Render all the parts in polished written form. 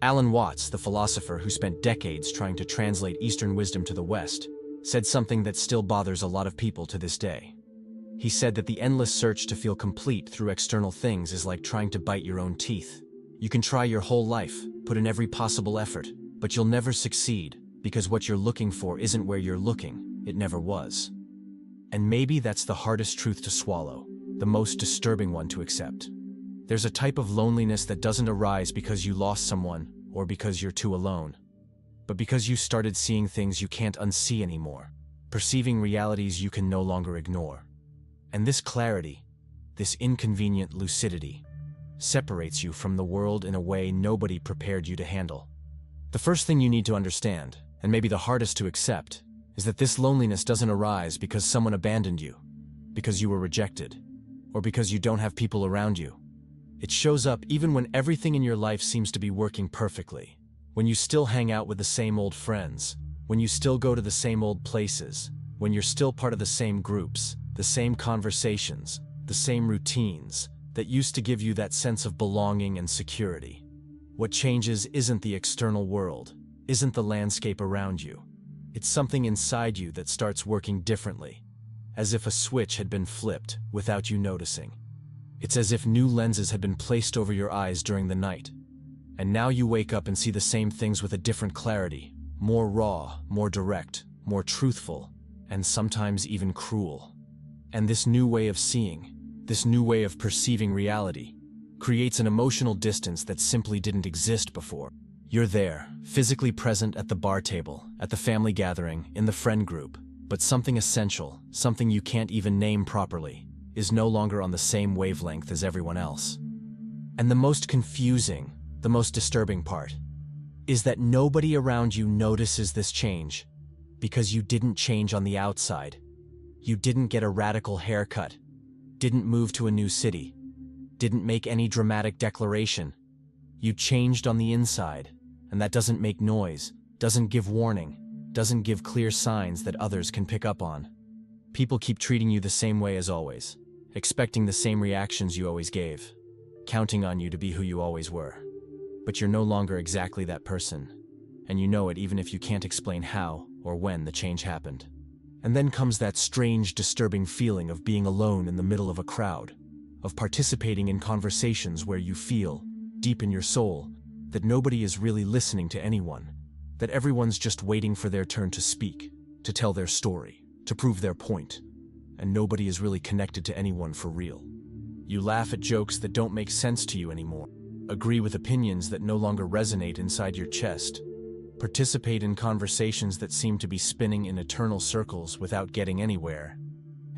Alan Watts, the philosopher who spent decades trying to translate Eastern wisdom to the West, said something that still bothers a lot of people to this day. He said that the endless search to feel complete through external things is like trying to bite your own teeth. You can try your whole life, put in every possible effort, but you'll never succeed because what you're looking for isn't where you're looking. It never was. And maybe that's the hardest truth to swallow, the most disturbing one to accept. There's a type of loneliness that doesn't arise because you lost someone or because you're too alone, but because you started seeing things you can't unsee anymore, perceiving realities you can no longer ignore. And this clarity, this inconvenient lucidity, separates you from the world in a way nobody prepared you to handle. The first thing you need to understand, and maybe the hardest to accept, is that this loneliness doesn't arise because someone abandoned you, because you were rejected, or because you don't have people around you. It shows up even when everything in your life seems to be working perfectly, when you still hang out with the same old friends, when you still go to the same old places, when you're still part of the same groups, the same conversations, the same routines that used to give you that sense of belonging and security. What changes isn't the external world, isn't the landscape around you. It's something inside you that starts working differently, as if a switch had been flipped without you noticing. It's as if new lenses had been placed over your eyes during the night, and now you wake up and see the same things with a different clarity, more raw, more direct, more truthful, and sometimes even cruel. And this new way of seeing, this new way of perceiving reality, creates an emotional distance that simply didn't exist before. You're there, physically present at the bar table, at the family gathering, in the friend group, but something essential, something you can't even name properly, is no longer on the same wavelength as everyone else. And the most confusing, the most disturbing part, is that nobody around you notices this change because you didn't change on the outside. You didn't get a radical haircut, didn't move to a new city, didn't make any dramatic declaration. You changed on the inside, and that doesn't make noise, doesn't give warning, doesn't give clear signs that others can pick up on. People keep treating you the same way as always, expecting the same reactions you always gave, counting on you to be who you always were. But you're no longer exactly that person, and you know it even if you can't explain how or when the change happened. And then comes that strange, disturbing feeling of being alone in the middle of a crowd, of participating in conversations where you feel, deep in your soul, that nobody is really listening to anyone, that everyone's just waiting for their turn to speak, to tell their story, to prove their point, and nobody is really connected to anyone for real. You laugh at jokes that don't make sense to you anymore, agree with opinions that no longer resonate inside your chest, participate in conversations that seem to be spinning in eternal circles without getting anywhere.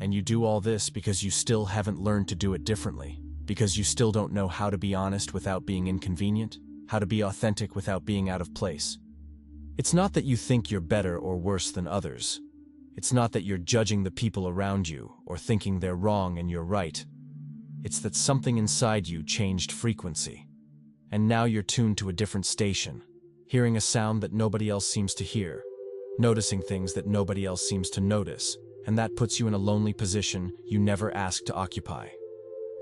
And you do all this because you still haven't learned to do it differently, because you still don't know how to be honest without being inconvenient, how to be authentic without being out of place. It's not that you think you're better or worse than others. It's not that you're judging the people around you or thinking they're wrong and you're right. It's that something inside you changed frequency. And now you're tuned to a different station, hearing a sound that nobody else seems to hear, noticing things that nobody else seems to notice, and that puts you in a lonely position you never asked to occupy.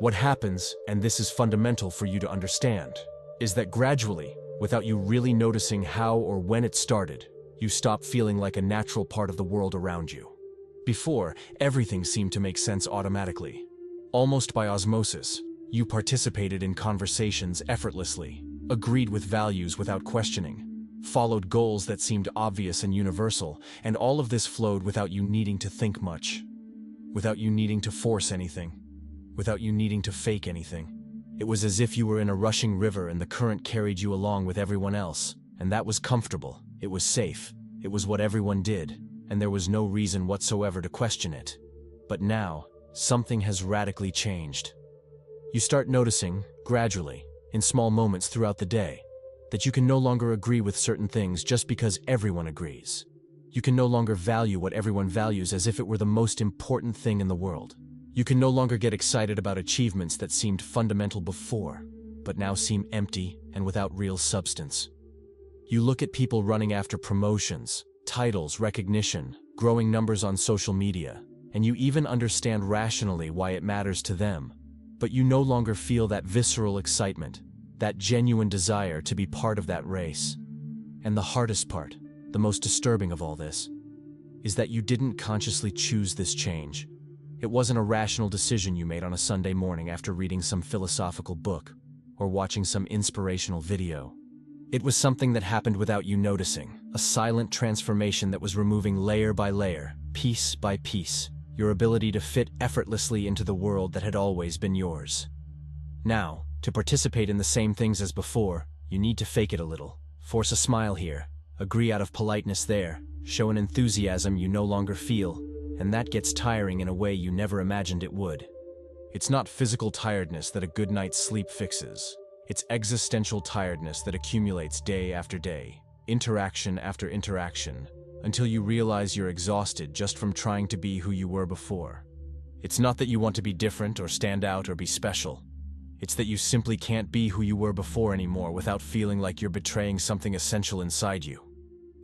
What happens, and this is fundamental for you to understand, is that gradually, without you really noticing how or when it started, you stop feeling like a natural part of the world around you. Before, everything seemed to make sense automatically. Almost by osmosis, you participated in conversations effortlessly, agreed with values without questioning, followed goals that seemed obvious and universal, and all of this flowed without you needing to think much, without you needing to force anything, without you needing to fake anything. It was as if you were in a rushing river and the current carried you along with everyone else, and that was comfortable, it was safe, it was what everyone did, and there was no reason whatsoever to question it. But now, something has radically changed. You start noticing, gradually, in small moments throughout the day, that you can no longer agree with certain things just because everyone agrees. You can no longer value what everyone values as if it were the most important thing in the world. You can no longer get excited about achievements that seemed fundamental before, but now seem empty and without real substance. You look at people running after promotions, titles, recognition, growing numbers on social media, and you even understand rationally why it matters to them, but you no longer feel that visceral excitement, that genuine desire to be part of that race. And the hardest part, the most disturbing of all this, is that you didn't consciously choose this change. It wasn't a rational decision you made on a Sunday morning after reading some philosophical book or watching some inspirational video. It was something that happened without you noticing, a silent transformation that was removing layer by layer, piece by piece, your ability to fit effortlessly into the world that had always been yours. Now, to participate in the same things as before, you need to fake it a little, force a smile here, agree out of politeness there, show an enthusiasm you no longer feel, and that gets tiring in a way you never imagined it would. It's not physical tiredness that a good night's sleep fixes. It's existential tiredness that accumulates day after day, interaction after interaction, until you realize you're exhausted just from trying to be who you were before. It's not that you want to be different or stand out or be special. It's that you simply can't be who you were before anymore without feeling like you're betraying something essential inside you.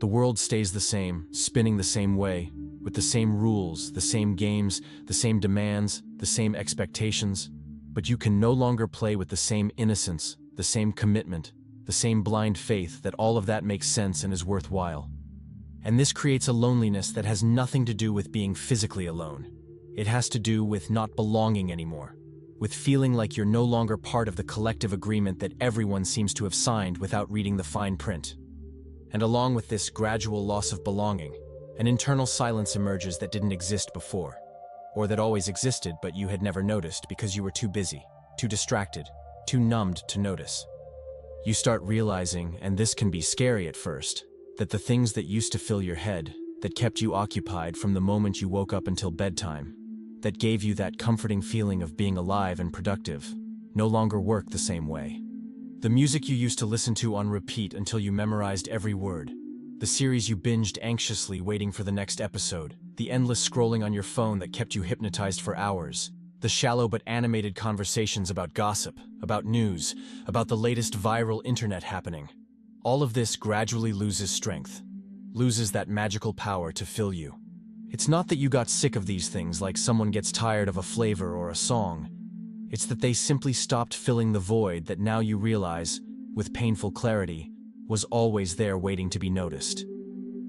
The world stays the same, spinning the same way, with the same rules, the same games, the same demands, the same expectations, but you can no longer play with the same innocence, the same commitment, the same blind faith that all of that makes sense and is worthwhile. And this creates a loneliness that has nothing to do with being physically alone. It has to do with not belonging anymore, with feeling like you're no longer part of the collective agreement that everyone seems to have signed without reading the fine print. And along with this gradual loss of belonging, an internal silence emerges that didn't exist before, or that always existed but you had never noticed because you were too busy, too distracted, too numbed to notice. You start realizing, and this can be scary at first, that the things that used to fill your head, that kept you occupied from the moment you woke up until bedtime, that gave you that comforting feeling of being alive and productive, no longer work the same way. The music you used to listen to on repeat until you memorized every word, the series you binged anxiously waiting for the next episode, the endless scrolling on your phone that kept you hypnotized for hours, the shallow but animated conversations about gossip, about news, about the latest viral internet happening. All of this gradually loses strength, loses that magical power to fill you. It's not that you got sick of these things like someone gets tired of a flavor or a song. It's that they simply stopped filling the void that now you realize, with painful clarity, was always there waiting to be noticed.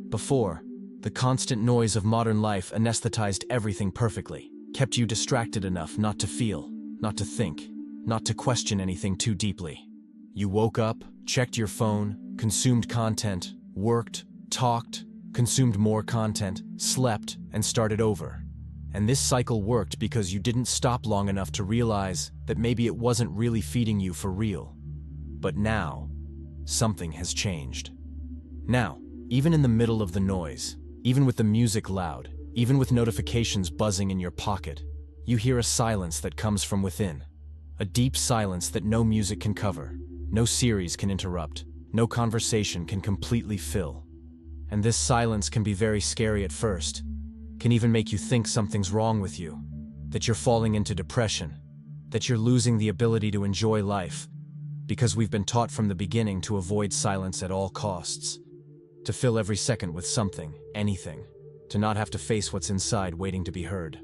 Before, the constant noise of modern life anesthetized everything perfectly, kept you distracted enough not to feel, not to think, not to question anything too deeply. You woke up, checked your phone, consumed content, worked, talked, consumed more content, slept, and started over. And this cycle worked because you didn't stop long enough to realize that maybe it wasn't really feeding you for real. But now, something has changed. Now, even in the middle of the noise, even with the music loud, even with notifications buzzing in your pocket, you hear a silence that comes from within. A deep silence that no music can cover, no series can interrupt, no conversation can completely fill. And this silence can be very scary at first, can even make you think something's wrong with you, that you're falling into depression, that you're losing the ability to enjoy life, because we've been taught from the beginning to avoid silence at all costs, to fill every second with something, anything, to not have to face what's inside waiting to be heard.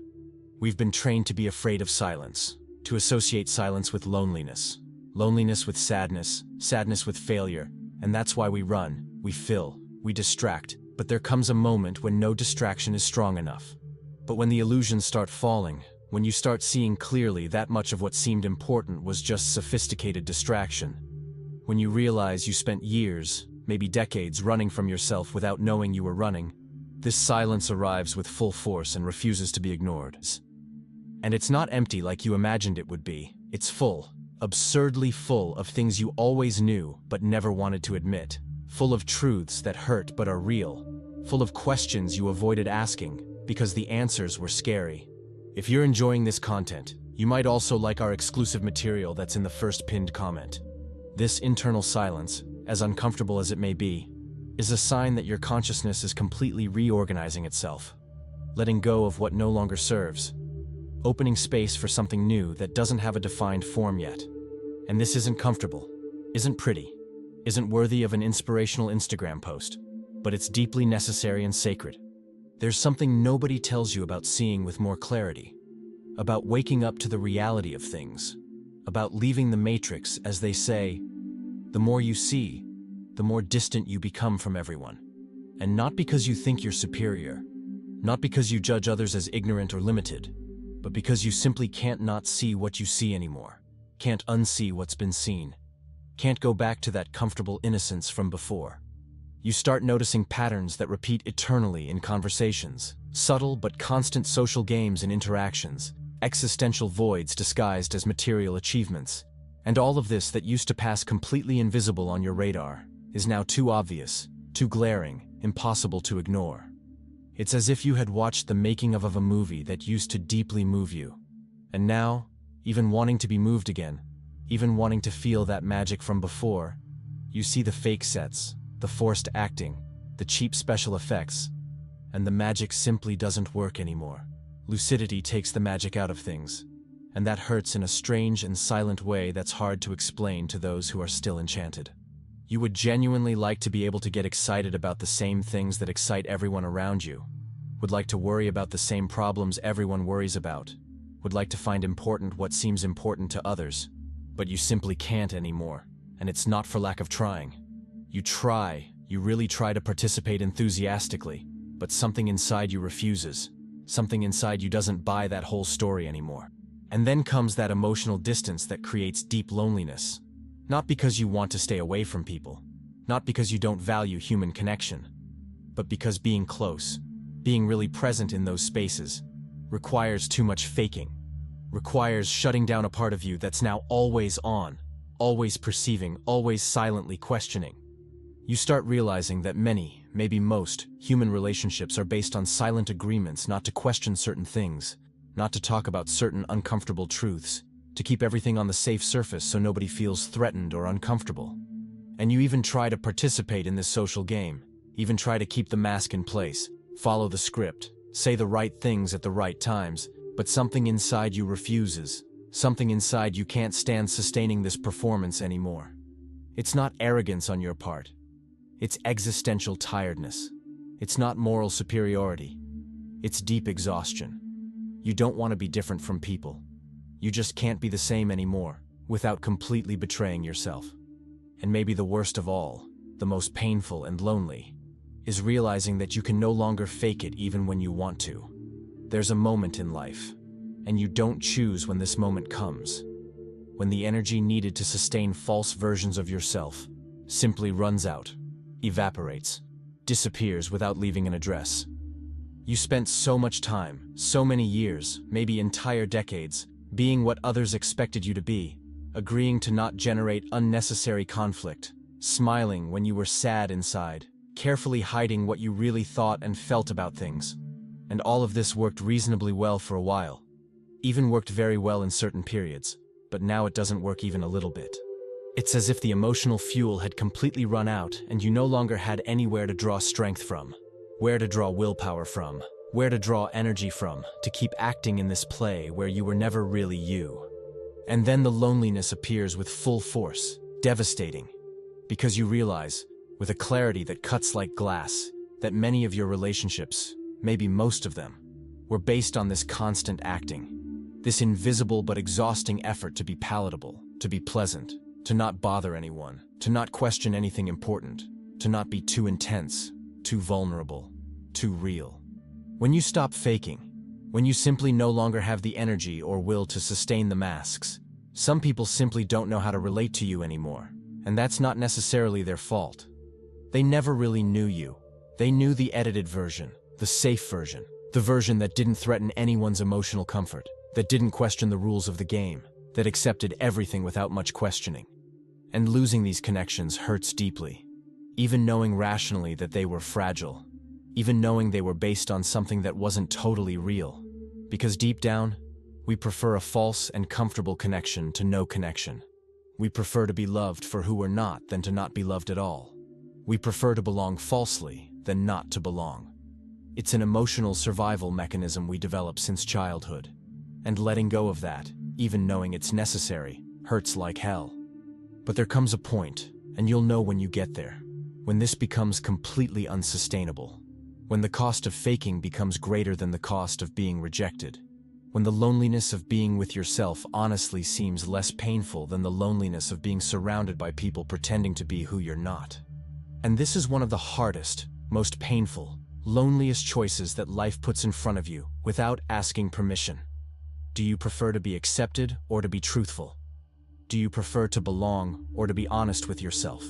We've been trained to be afraid of silence, to associate silence with loneliness, loneliness with sadness, sadness with failure, and that's why we run, we fill, we distract, but there comes a moment when no distraction is strong enough. But when the illusions start falling, when you start seeing clearly that much of what seemed important was just sophisticated distraction, when you realize you spent years, maybe decades, running from yourself without knowing you were running, this silence arrives with full force and refuses to be ignored. And it's not empty like you imagined it would be. It's full, absurdly full of things you always knew but never wanted to admit, full of truths that hurt but are real, full of questions you avoided asking because the answers were scary. If you're enjoying this content, you might also like our exclusive material that's in the first pinned comment. This internal silence, as uncomfortable as it may be, is a sign that your consciousness is completely reorganizing itself, letting go of what no longer serves, opening space for something new that doesn't have a defined form yet. And this isn't comfortable, isn't pretty, isn't worthy of an inspirational Instagram post, but it's deeply necessary and sacred. There's something nobody tells you about seeing with more clarity, about waking up to the reality of things, about leaving the matrix, as they say, The more you see, the more distant you become from everyone. And not because you think you're superior, not because you judge others as ignorant or limited, but because you simply can't not see what you see anymore, can't unsee what's been seen, can't go back to that comfortable innocence from before. You start noticing patterns that repeat eternally in conversations, subtle but constant social games and interactions, existential voids disguised as material achievements. And all of this that used to pass completely invisible on your radar is now too obvious, too glaring, impossible to ignore. It's as if you had watched the making of a movie that used to deeply move you. And now, even wanting to be moved again, even wanting to feel that magic from before, you see the fake sets, the forced acting, the cheap special effects, and the magic simply doesn't work anymore. Lucidity takes the magic out of things, and that hurts in a strange and silent way that's hard to explain to those who are still enchanted. You would genuinely like to be able to get excited about the same things that excite everyone around you, would like to worry about the same problems everyone worries about, would like to find important what seems important to others, but you simply can't anymore, and it's not for lack of trying. You really try to participate enthusiastically, but something inside you refuses. Something inside you doesn't buy that whole story anymore. And then comes that emotional distance that creates deep loneliness. Not because you want to stay away from people, not because you don't value human connection, but because being close, being really present in those spaces, requires too much faking, requires shutting down a part of you that's now always on, always perceiving, always silently questioning. You start realizing that many, maybe most, human relationships are based on silent agreements not to question certain things, not to talk about certain uncomfortable truths, to keep everything on the safe surface so nobody feels threatened or uncomfortable. And you even try to participate in this social game, even try to keep the mask in place, follow the script, say the right things at the right times, but something inside you refuses. Something inside you can't stand sustaining this performance anymore. It's not arrogance on your part. It's existential tiredness. It's not moral superiority. It's deep exhaustion. You don't want to be different from people. You just can't be the same anymore, without completely betraying yourself. And maybe the worst of all, the most painful and lonely, is realizing that you can no longer fake it even when you want to. There's a moment in life, and you don't choose when this moment comes. When the energy needed to sustain false versions of yourself simply runs out, evaporates, disappears without leaving an address. You spent so much time, so many years, maybe entire decades, being what others expected you to be, agreeing to not generate unnecessary conflict, smiling when you were sad inside, carefully hiding what you really thought and felt about things. And all of this worked reasonably well for a while, even worked very well in certain periods, but now it doesn't work even a little bit. It's as if the emotional fuel had completely run out and you no longer had anywhere to draw strength from, where to draw willpower from, where to draw energy from to keep acting in this play where you were never really you. And then the loneliness appears with full force, devastating, because you realize, with a clarity that cuts like glass, that many of your relationships, maybe most of them, were based on this constant acting, this invisible but exhausting effort to be palatable, to be pleasant, to not bother anyone, to not question anything important, to not be too intense, too vulnerable, too real. When you stop faking, when you simply no longer have the energy or will to sustain the masks, some people simply don't know how to relate to you anymore, and that's not necessarily their fault. They never really knew you. They knew the edited version, the safe version, the version that didn't threaten anyone's emotional comfort, that didn't question the rules of the game, that accepted everything without much questioning. And losing these connections hurts deeply, even knowing rationally that they were fragile, even knowing they were based on something that wasn't totally real. Because deep down, we prefer a false and comfortable connection to no connection. We prefer to be loved for who we're not than to not be loved at all. We prefer to belong falsely than not to belong. It's an emotional survival mechanism we develop since childhood. And letting go of that, even knowing it's necessary, hurts like hell. But there comes a point, and you'll know when you get there, when this becomes completely unsustainable, when the cost of faking becomes greater than the cost of being rejected, When the loneliness of being with yourself honestly seems less painful than the loneliness of being surrounded by people pretending to be who you're not. And this is one of the hardest, most painful, loneliest choices that life puts in front of you without asking permission. Do you prefer to be accepted or to be truthful? Do you prefer to belong or to be honest with yourself?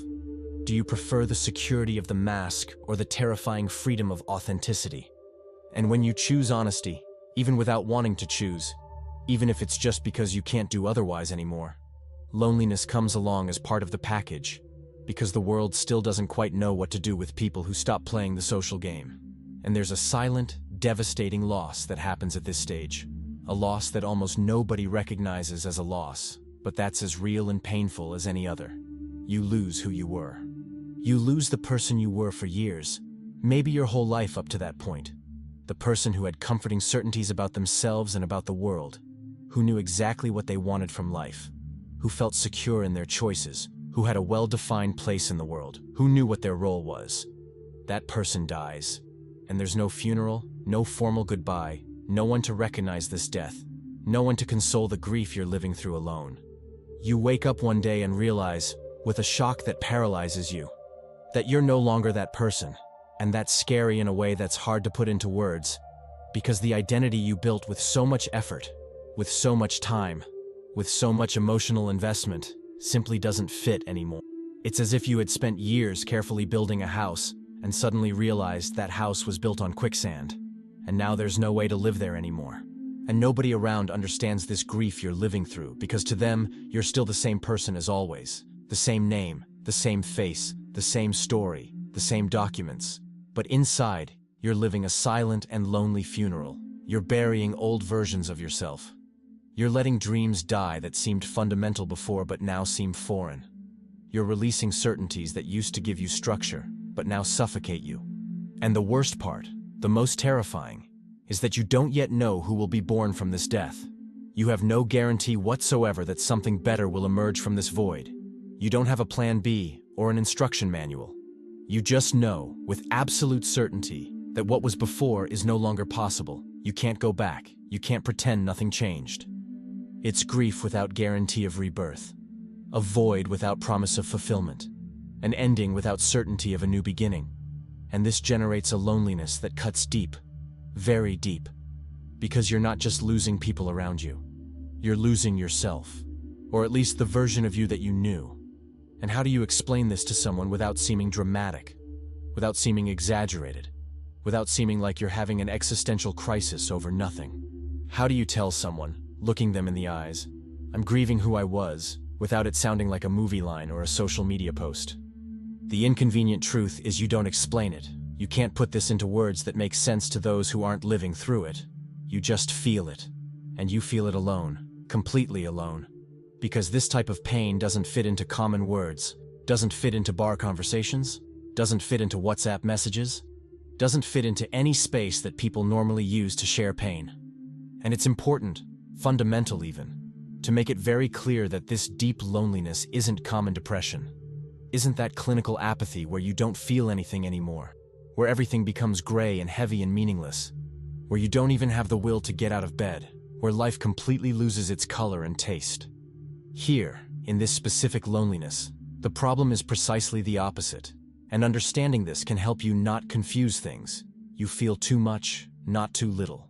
Do you prefer the security of the mask or the terrifying freedom of authenticity? And when you choose honesty, even without wanting to choose, even if it's just because you can't do otherwise anymore, loneliness comes along as part of the package, because the world still doesn't quite know what to do with people who stop playing the social game. And there's a silent, devastating loss that happens at this stage, a loss that almost nobody recognizes as a loss, but that's as real and painful as any other. You lose who you were. You lose the person you were for years, maybe your whole life up to that point. The person who had comforting certainties about themselves and about the world, who knew exactly what they wanted from life, who felt secure in their choices, who had a well-defined place in the world, who knew what their role was. That person dies, and there's no funeral, no formal goodbye, no one to recognize this death, no one to console the grief you're living through alone. You wake up one day and realize, with a shock that paralyzes you, that you're no longer that person. And that's scary in a way that's hard to put into words, because the identity you built with so much effort, with so much time, with so much emotional investment, simply doesn't fit anymore. It's as if you had spent years carefully building a house and suddenly realized that house was built on quicksand, and now there's no way to live there anymore. And nobody around understands this grief you're living through, because to them, you're still the same person as always. The same name, the same face, the same story, the same documents. But inside, you're living a silent and lonely funeral. You're burying old versions of yourself. You're letting dreams die that seemed fundamental before but now seem foreign. You're releasing certainties that used to give you structure, but now suffocate you. And the worst part, the most terrifying, is that you don't yet know who will be born from this death. You have no guarantee whatsoever that something better will emerge from this void. You don't have a plan B or an instruction manual. You just know, with absolute certainty, that what was before is no longer possible. You can't go back. You can't pretend nothing changed. It's grief without guarantee of rebirth, a void without promise of fulfillment, an ending without certainty of a new beginning. And this generates a loneliness that cuts deep, very deep, because you're not just losing people around you. You're losing yourself, or at least the version of you that you knew. And how do you explain this to someone without seeming dramatic, without seeming exaggerated, without seeming like you're having an existential crisis over nothing? How do you tell someone, looking them in the eyes, "I'm grieving who I was," without it sounding like a movie line or a social media post? The inconvenient truth is you don't explain it. You can't put this into words that make sense to those who aren't living through it. You just feel it. And you feel it alone, completely alone. Because this type of pain doesn't fit into common words, doesn't fit into bar conversations, doesn't fit into WhatsApp messages, doesn't fit into any space that people normally use to share pain. And it's important, fundamental even, to make it very clear that this deep loneliness isn't common depression. Isn't that clinical apathy where you don't feel anything anymore, where everything becomes gray and heavy and meaningless, where you don't even have the will to get out of bed, where life completely loses its color and taste. Here, in this specific loneliness, the problem is precisely the opposite, and understanding this can help you not confuse things. You feel too much, not too little.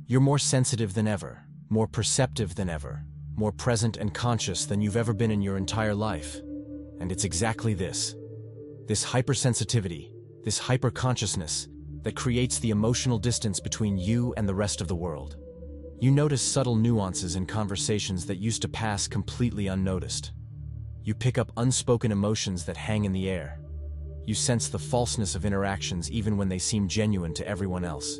You're more sensitive than ever, more perceptive than ever, more present and conscious than you've ever been in your entire life. And it's exactly this hypersensitivity, this hyperconsciousness, that creates the emotional distance between you and the rest of the world. You notice subtle nuances in conversations that used to pass completely unnoticed. You pick up unspoken emotions that hang in the air. You sense the falseness of interactions even when they seem genuine to everyone else.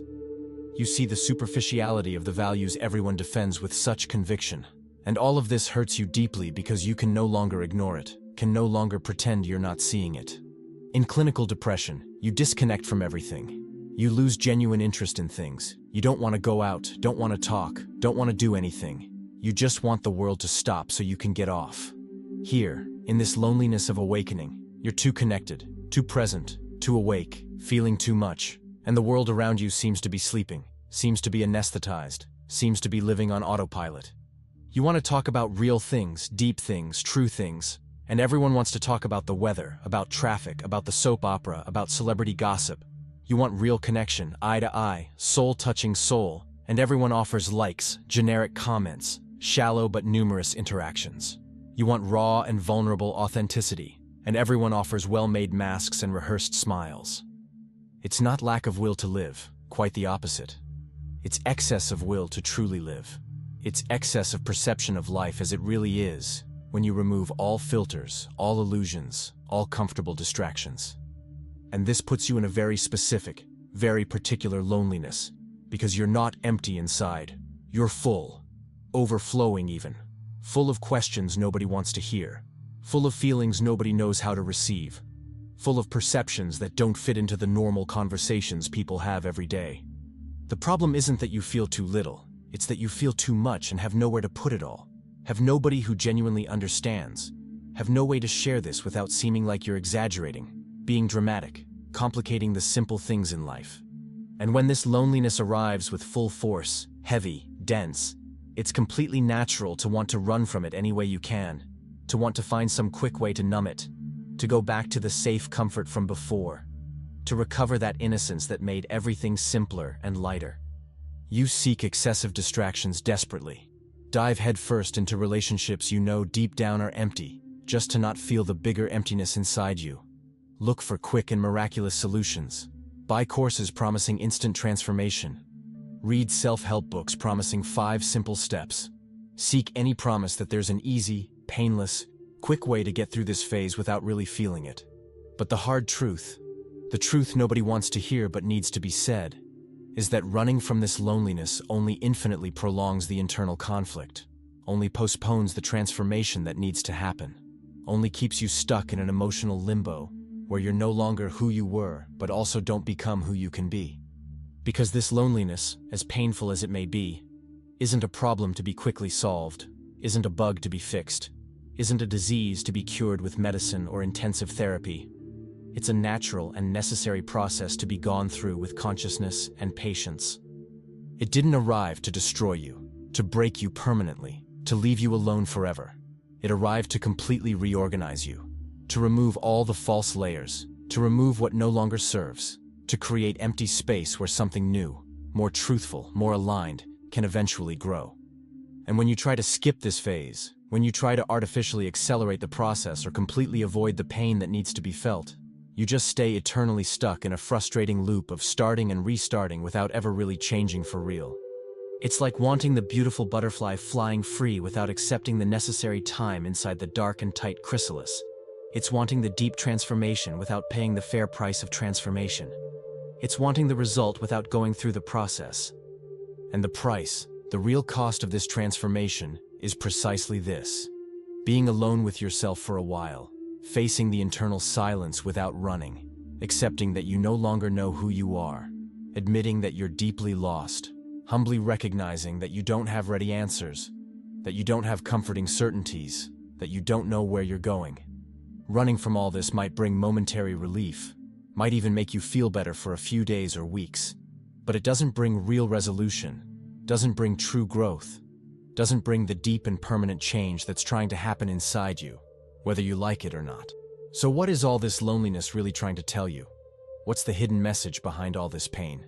You see the superficiality of the values everyone defends with such conviction. And all of this hurts you deeply because you can no longer ignore it, can no longer pretend you're not seeing it. In clinical depression, you disconnect from everything. You lose genuine interest in things. You don't want to go out, don't want to talk, don't want to do anything. You just want the world to stop so you can get off. Here, in this loneliness of awakening, you're too connected, too present, too awake, feeling too much, and the world around you seems to be sleeping, seems to be anesthetized, seems to be living on autopilot. You want to talk about real things, deep things, true things, and everyone wants to talk about the weather, about traffic, about the soap opera, about celebrity gossip. You want real connection, eye to eye, soul touching soul, and everyone offers likes, generic comments, shallow but numerous interactions. You want raw and vulnerable authenticity, and everyone offers well-made masks and rehearsed smiles. It's not lack of will to live, quite the opposite. It's excess of will to truly live. It's excess of perception of life as it really is, when you remove all filters, all illusions, all comfortable distractions. And this puts you in a very specific, very particular loneliness, because you're not empty inside. You're full, overflowing even, full of questions nobody wants to hear, full of feelings nobody knows how to receive, full of perceptions that don't fit into the normal conversations people have every day. The problem isn't that you feel too little, it's that you feel too much and have nowhere to put it all, have nobody who genuinely understands, have no way to share this without seeming like you're exaggerating, being dramatic, complicating the simple things in life. And when this loneliness arrives with full force, heavy, dense, it's completely natural to want to run from it any way you can, to want to find some quick way to numb it, to go back to the safe comfort from before, to recover that innocence that made everything simpler and lighter. You seek excessive distractions desperately. Dive headfirst into relationships you know deep down are empty, just to not feel the bigger emptiness inside you. Look for quick and miraculous solutions. Buy courses promising instant transformation. Read self-help books promising 5 simple steps. Seek any promise that there's an easy, painless, quick way to get through this phase without really feeling it. But the hard truth, the truth nobody wants to hear but needs to be said, is that running from this loneliness only infinitely prolongs the internal conflict, only postpones the transformation that needs to happen, only keeps you stuck in an emotional limbo where you're no longer who you were but also don't become who you can be. Because this loneliness, as painful as it may be, isn't a problem to be quickly solved, isn't a bug to be fixed, isn't a disease to be cured with medicine or intensive therapy. It's a natural and necessary process to be gone through with consciousness and patience. It didn't arrive to destroy you, to break you permanently, to leave you alone forever. It arrived to completely reorganize you, to remove all the false layers, to remove what no longer serves, to create empty space where something new, more truthful, more aligned, can eventually grow. And when you try to skip this phase, when you try to artificially accelerate the process or completely avoid the pain that needs to be felt, you just stay eternally stuck in a frustrating loop of starting and restarting without ever really changing for real. It's like wanting the beautiful butterfly flying free without accepting the necessary time inside the dark and tight chrysalis. It's wanting the deep transformation without paying the fair price of transformation. It's wanting the result without going through the process. And the price, the real cost of this transformation, is precisely this: being alone with yourself for a while, facing the internal silence without running, accepting that you no longer know who you are, admitting that you're deeply lost, humbly recognizing that you don't have ready answers, that you don't have comforting certainties, that you don't know where you're going. Running from all this might bring momentary relief, might even make you feel better for a few days or weeks, but it doesn't bring real resolution, doesn't bring true growth, doesn't bring the deep and permanent change that's trying to happen inside you, whether you like it or not. So what is all this loneliness really trying to tell you? What's the hidden message behind all this pain?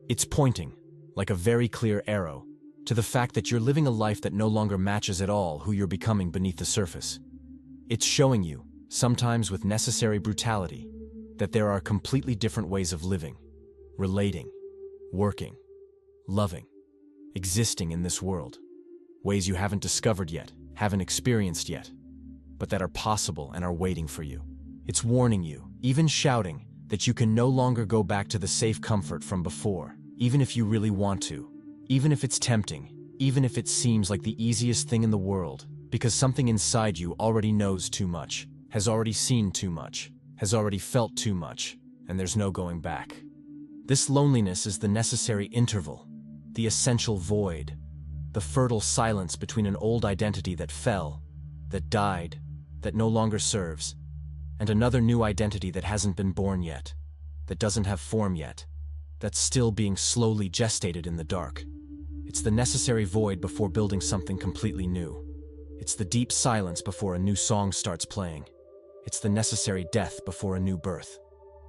It's pointing, like a very clear arrow, to the fact that you're living a life that no longer matches at all who you're becoming beneath the surface. It's showing you, sometimes with necessary brutality, that there are completely different ways of living, relating, working, loving, existing in this world. Ways you haven't discovered yet, haven't experienced yet, but that are possible and are waiting for you. It's warning you, even shouting, that you can no longer go back to the safe comfort from before, even if you really want to, even if it's tempting, even if it seems like the easiest thing in the world, because something inside you already knows too much, has already seen too much, has already felt too much, and there's no going back. This loneliness is the necessary interval, the essential void, the fertile silence between an old identity that fell, that died, that no longer serves, and another new identity that hasn't been born yet, that doesn't have form yet, that's still being slowly gestated in the dark. It's the necessary void before building something completely new. It's the deep silence before a new song starts playing. It's the necessary death before a new birth.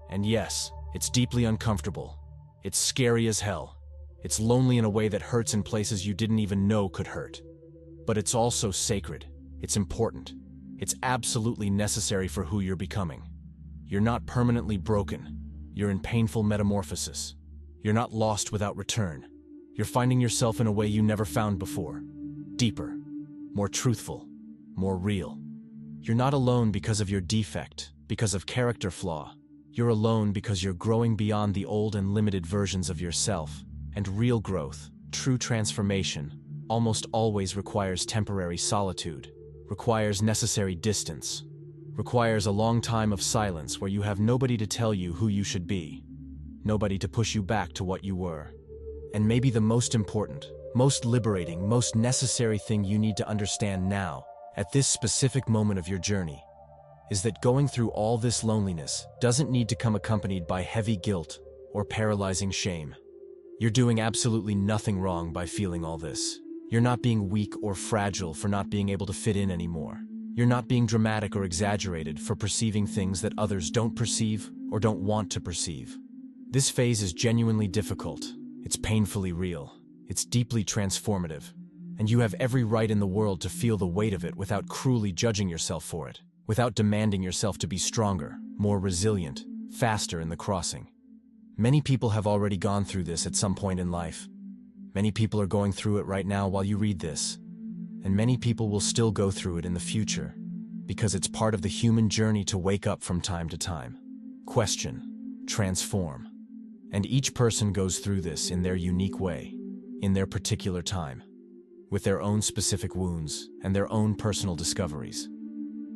And yes, it's deeply uncomfortable. It's scary as hell. It's lonely in a way that hurts in places you didn't even know could hurt. But it's also sacred. It's important. It's absolutely necessary for who you're becoming. You're not permanently broken. You're in painful metamorphosis. You're not lost without return. You're finding yourself in a way you never found before. Deeper, more truthful, more real. You're not alone because of your defect, because of character flaw. You're alone because you're growing beyond the old and limited versions of yourself. And real growth, true transformation, almost always requires temporary solitude, requires necessary distance, requires a long time of silence where you have nobody to tell you who you should be, nobody to push you back to what you were. And maybe the most important, most liberating, most necessary thing you need to understand now, at this specific moment of your journey, is that going through all this loneliness doesn't need to come accompanied by heavy guilt or paralyzing shame. You're doing absolutely nothing wrong by feeling all this. You're not being weak or fragile for not being able to fit in anymore. You're not being dramatic or exaggerated for perceiving things that others don't perceive or don't want to perceive. This phase is genuinely difficult. It's painfully real. It's deeply transformative. And you have every right in the world to feel the weight of it without cruelly judging yourself for it, without demanding yourself to be stronger, more resilient, faster in the crossing. Many people have already gone through this at some point in life. Many people are going through it right now while you read this. And many people will still go through it in the future, because it's part of the human journey to wake up from time to time. Question, transform. And each person goes through this in their unique way, in their particular time, with their own specific wounds and their own personal discoveries.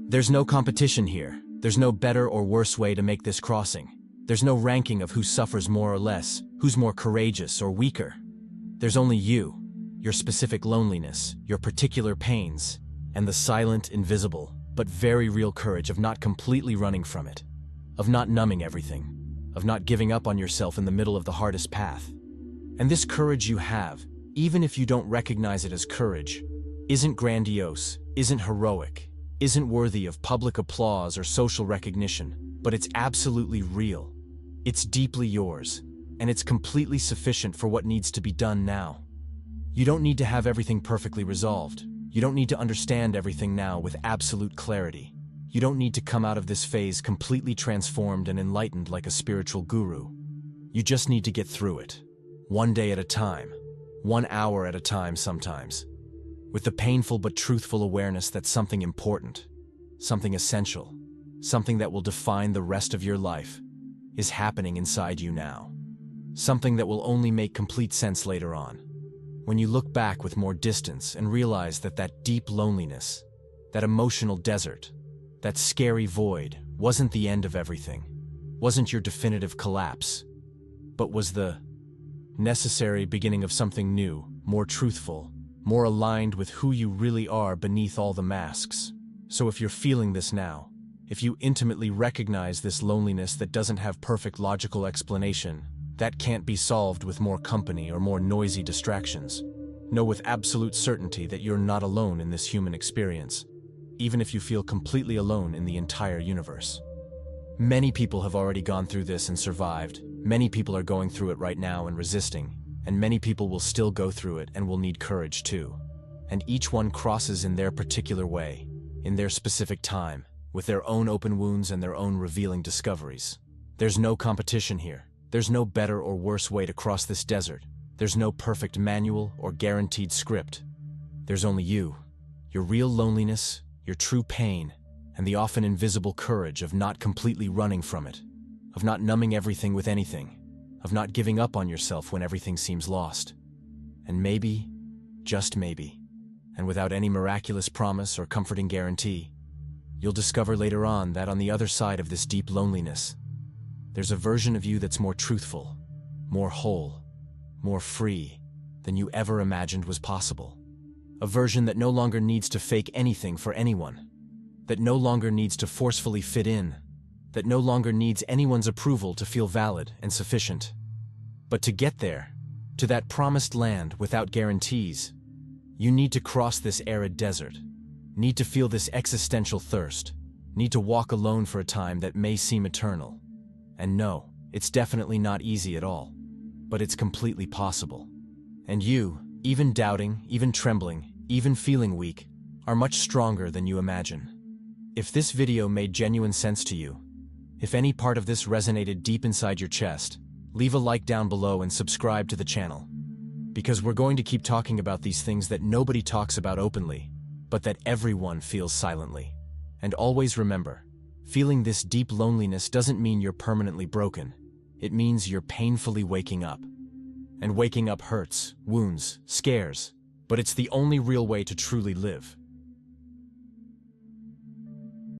There's no competition here. There's no better or worse way to make this crossing. There's no ranking of who suffers more or less, who's more courageous or weaker. There's only you, your specific loneliness, your particular pains, and the silent, invisible, but very real courage of not completely running from it, of not numbing everything, of not giving up on yourself in the middle of the hardest path. And this courage you have, even if you don't recognize it as courage, isn't grandiose, isn't heroic, isn't worthy of public applause or social recognition, but it's absolutely real. It's deeply yours, and it's completely sufficient for what needs to be done now. You don't need to have everything perfectly resolved. You don't need to understand everything now with absolute clarity. You don't need to come out of this phase completely transformed and enlightened like a spiritual guru. You just need to get through it, one day at a time, 1 hour at a time sometimes, with the painful but truthful awareness that something important, something essential, something that will define the rest of your life, is happening inside you now. Something that will only make complete sense later on, when you look back with more distance and realize that that deep loneliness, that emotional desert, that scary void wasn't the end of everything, wasn't your definitive collapse, but was the necessary beginning of something new, more truthful, more aligned with who you really are beneath all the masks. So if you're feeling this now, if you intimately recognize this loneliness that doesn't have perfect logical explanation, that can't be solved with more company or more noisy distractions, know with absolute certainty that you're not alone in this human experience, even if you feel completely alone in the entire universe. Many people have already gone through this and survived. Many people are going through it right now and resisting, and many people will still go through it and will need courage too. And each one crosses in their particular way, in their specific time, with their own open wounds and their own revealing discoveries. There's no competition here. There's no better or worse way to cross this desert. There's no perfect manual or guaranteed script. There's only you, your real loneliness, your true pain, and the often invisible courage of not completely running from it, of not numbing everything with anything, of not giving up on yourself when everything seems lost. And maybe, just maybe, and without any miraculous promise or comforting guarantee, you'll discover later on that on the other side of this deep loneliness, there's a version of you that's more truthful, more whole, more free than you ever imagined was possible. A version that no longer needs to fake anything for anyone, that no longer needs to forcefully fit in, that no longer needs anyone's approval to feel valid and sufficient. But to get there, to that promised land without guarantees. You need to cross this arid desert, need to feel this existential thirst, need to walk alone for a time that may seem eternal. And no, it's definitely not easy at all, but it's completely possible. And you, even doubting, even trembling, even feeling weak, are much stronger than you imagine. If this video made genuine sense to you, if any part of this resonated deep inside your chest, leave a like down below and subscribe to the channel. Because we're going to keep talking about these things that nobody talks about openly, but that everyone feels silently. And always remember, feeling this deep loneliness doesn't mean you're permanently broken. It means you're painfully waking up. And waking up hurts, wounds, scares, but it's the only real way to truly live.